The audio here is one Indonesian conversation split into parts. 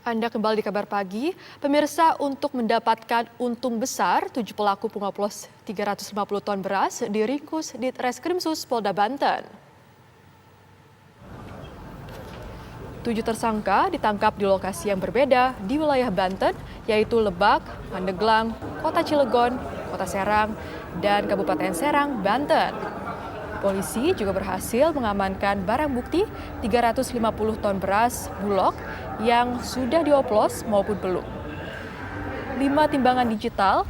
Anda kembali di Kabar Pagi. Pemirsa, untuk mendapatkan untung besar, 7 pelaku pengoplos 350 ton beras diringkus di Reskrimsus Polda Banten. 7 tersangka ditangkap di lokasi yang berbeda di wilayah Banten, yaitu Lebak, Pandeglang, Kota Cilegon, Kota Serang, dan Kabupaten Serang, Banten. Polisi juga berhasil mengamankan barang bukti 350 ton beras bulog yang sudah dioplos maupun belum. 5 timbangan digital,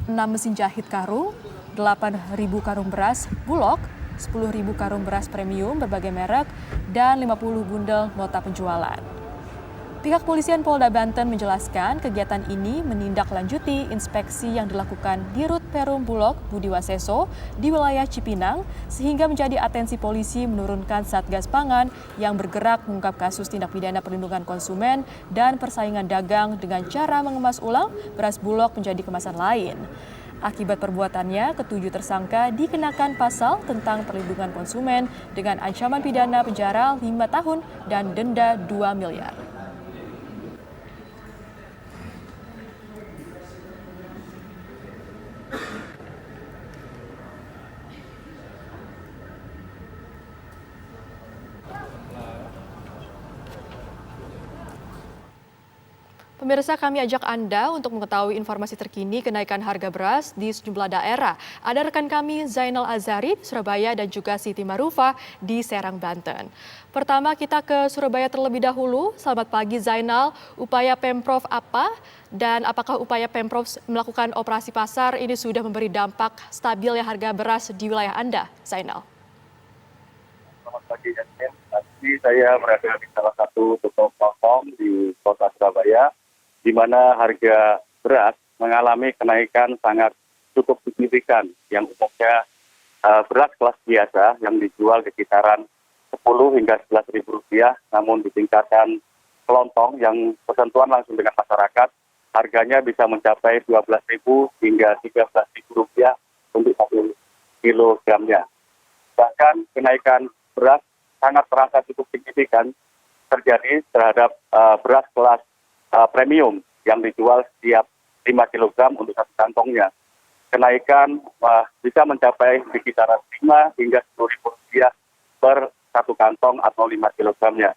6 mesin jahit karung, 8.000 karung beras bulog, 10.000 karung beras premium berbagai merek, dan 50 bundel nota penjualan. Pihak Polisian Polda Banten menjelaskan kegiatan ini menindaklanjuti inspeksi yang dilakukan Dirut Perum Bulog Budi Waseso di wilayah Cipinang sehingga menjadi atensi polisi menurunkan Satgas Pangan yang bergerak mengungkap kasus tindak pidana perlindungan konsumen dan persaingan dagang dengan cara mengemas ulang beras bulog menjadi kemasan lain. Akibat perbuatannya, ketujuh tersangka dikenakan pasal tentang perlindungan konsumen dengan ancaman pidana penjara 5 tahun dan denda 2 miliar. Pemirsa, kami ajak Anda untuk mengetahui informasi terkini kenaikan harga beras di sejumlah daerah. Ada rekan kami Zainal Azari di Surabaya dan juga Siti Marufa di Serang, Banten. Pertama kita ke Surabaya terlebih dahulu. Selamat pagi Zainal, upaya Pemprov apa dan apakah upaya Pemprov melakukan operasi pasar ini sudah memberi dampak stabilnya harga beras di wilayah Anda, Zainal? Selamat pagi, Jasmine. Ini saya berada di salah satu toko potong di kota Surabaya, di mana harga beras mengalami kenaikan sangat cukup signifikan. Yang umumnya beras kelas biasa yang dijual di kisaran 10 hingga 11 ribu rupiah, namun di tingkatan kelontong yang bersentuhan langsung dengan masyarakat, harganya bisa mencapai 12.000 hingga 13.000 rupiah untuk 1 kilogramnya. Bahkan kenaikan beras sangat terasa cukup signifikan terjadi terhadap beras kelas premium yang dijual setiap 5 kg untuk satu kantongnya. Kenaikan bisa mencapai di kisaran 5 hingga 10 ribu rupiah per satu kantong atau 5 kilogramnya.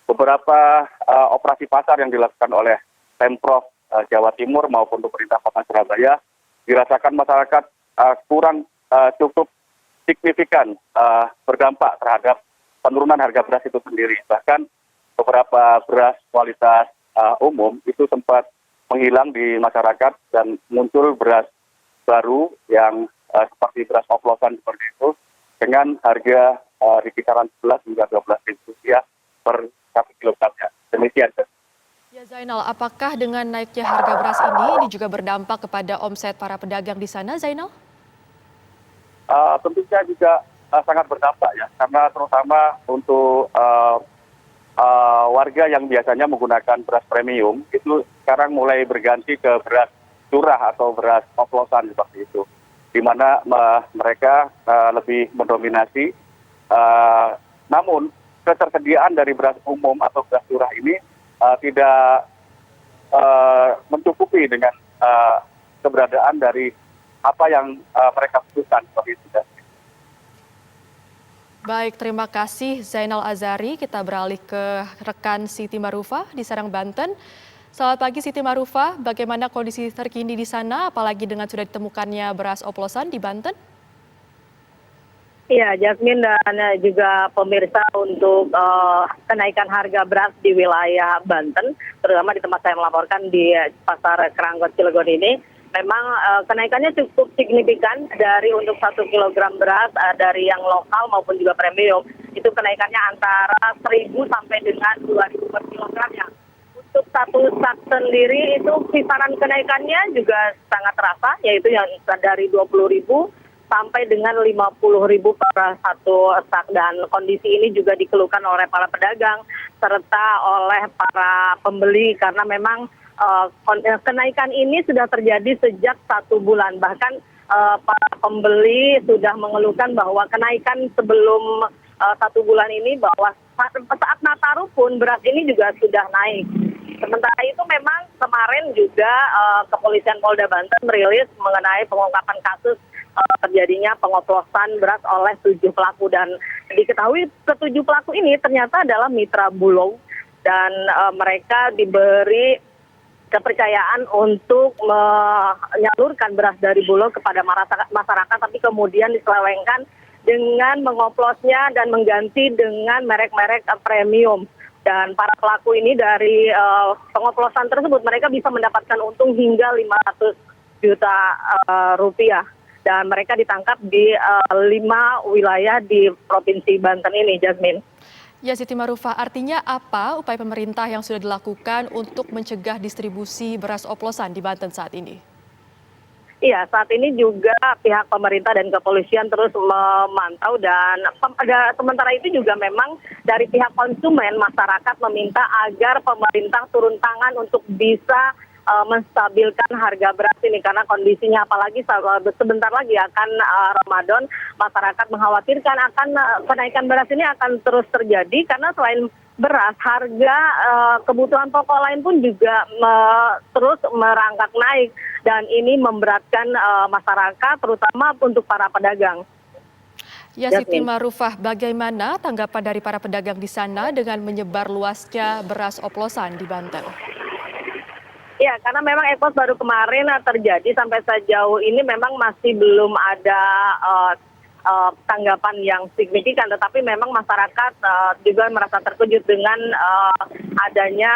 Beberapa operasi pasar yang dilakukan oleh Pemprov Jawa Timur maupun pemerintah Kota Surabaya dirasakan masyarakat kurang cukup signifikan berdampak terhadap penurunan harga beras itu sendiri. Bahkan beberapa beras kualitas umum itu sempat menghilang di masyarakat dan muncul beras baru yang seperti beras oplosan seperti itu dengan harga di kisaran 11 hingga 12 ribu rupiah per 1 kilogramnya. Demikian. Ya Zainal, apakah dengan naiknya harga beras ini juga berdampak kepada omset para pedagang di sana, Zainal? Tentunya juga sangat berdampak ya, karena terutama untuk warga yang biasanya menggunakan beras premium itu sekarang mulai berganti ke beras curah atau beras oplosan seperti itu, di mana mereka lebih mendominasi. Namun ketersediaan dari beras umum atau beras curah ini tidak mencukupi dengan keberadaan dari apa yang mereka butuhkan seperti itu. Baik, terima kasih Zainal Azari. Kita beralih ke rekan Siti Marufa di Serang, Banten. Selamat pagi Siti Marufa, bagaimana kondisi terkini di sana, apalagi dengan sudah ditemukannya beras oplosan di Banten? Iya, Jasmine dan juga pemirsa, untuk kenaikan harga beras di wilayah Banten, terutama di tempat saya melaporkan di Pasar Keranggot Cilegon ini, memang kenaikannya cukup signifikan dari untuk 1 kilogram beras dari yang lokal maupun juga premium. Itu kenaikannya antara 1.000 sampai dengan 2.000 per kilogramnya. Untuk satu sak sendiri itu kisaran kenaikannya juga sangat terasa, yaitu yang dari 20.000 sampai dengan 50.000 per satu sak. Dan kondisi ini juga dikeluhkan oleh para pedagang serta oleh para pembeli karena memang kenaikan ini sudah terjadi sejak 1 bulan. Bahkan para pembeli sudah mengeluhkan bahwa kenaikan sebelum 1 bulan ini, bahwa saat Nataru pun beras ini juga sudah naik. Sementara itu memang kemarin juga Kepolisian Polda Banten merilis mengenai pengungkapan kasus terjadinya pengoplosan beras oleh 7 pelaku, dan diketahui ke-7 pelaku ini ternyata adalah mitra Bulog, dan mereka diberi kepercayaan untuk menyalurkan beras dari Bulog kepada masyarakat, tapi kemudian diselewengkan dengan mengoplosnya dan mengganti dengan merek-merek premium. Dan para pelaku ini dari pengoplosan tersebut mereka bisa mendapatkan untung hingga 500 juta rupiah. Dan mereka ditangkap di 5 wilayah di Provinsi Banten ini, Jasmine. Ya, Siti Marufah, artinya apa upaya pemerintah yang sudah dilakukan untuk mencegah distribusi beras oplosan di Banten saat ini? Iya, saat ini juga pihak pemerintah dan kepolisian terus memantau, dan sementara itu juga memang dari pihak konsumen, masyarakat meminta agar pemerintah turun tangan untuk bisa menstabilkan harga beras ini, karena kondisinya apalagi sebentar lagi akan Ramadan, masyarakat mengkhawatirkan akan kenaikan beras ini akan terus terjadi, karena selain beras, harga kebutuhan pokok lain pun juga terus merangkak naik, dan ini memberatkan masyarakat, terutama untuk para pedagang. Ya, Siti Marufah, bagaimana tanggapan dari para pedagang di sana dengan menyebar luasnya beras oplosan di Banten? Ya, karena memang ekspor baru kemarin terjadi, sampai sejauh ini memang masih belum ada tanggapan yang signifikan, tetapi memang masyarakat juga merasa terkejut dengan adanya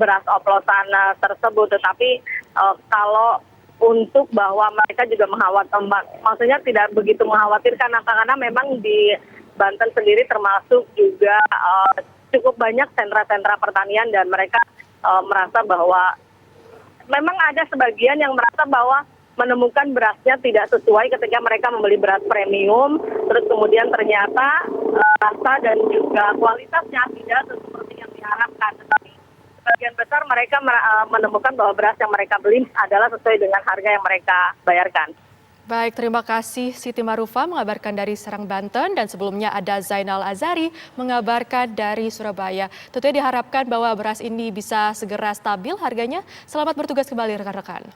beras oplosan tersebut. Tetapi kalau untuk bahwa mereka juga maksudnya tidak begitu mengkhawatirkan, karena memang di Banten sendiri termasuk juga cukup banyak sentra-sentra pertanian, dan mereka merasa bahwa memang ada sebagian yang merasa bahwa menemukan berasnya tidak sesuai ketika mereka membeli beras premium, terus kemudian ternyata rasa dan juga kualitasnya tidak seperti yang diharapkan. Tetapi sebagian besar mereka menemukan bahwa beras yang mereka beli adalah sesuai dengan harga yang mereka bayarkan. Baik, terima kasih Siti Marufah mengabarkan dari Serang, Banten, dan sebelumnya ada Zainal Azari mengabarkan dari Surabaya. Tentunya diharapkan bahwa beras ini bisa segera stabil harganya. Selamat bertugas kembali rekan-rekan.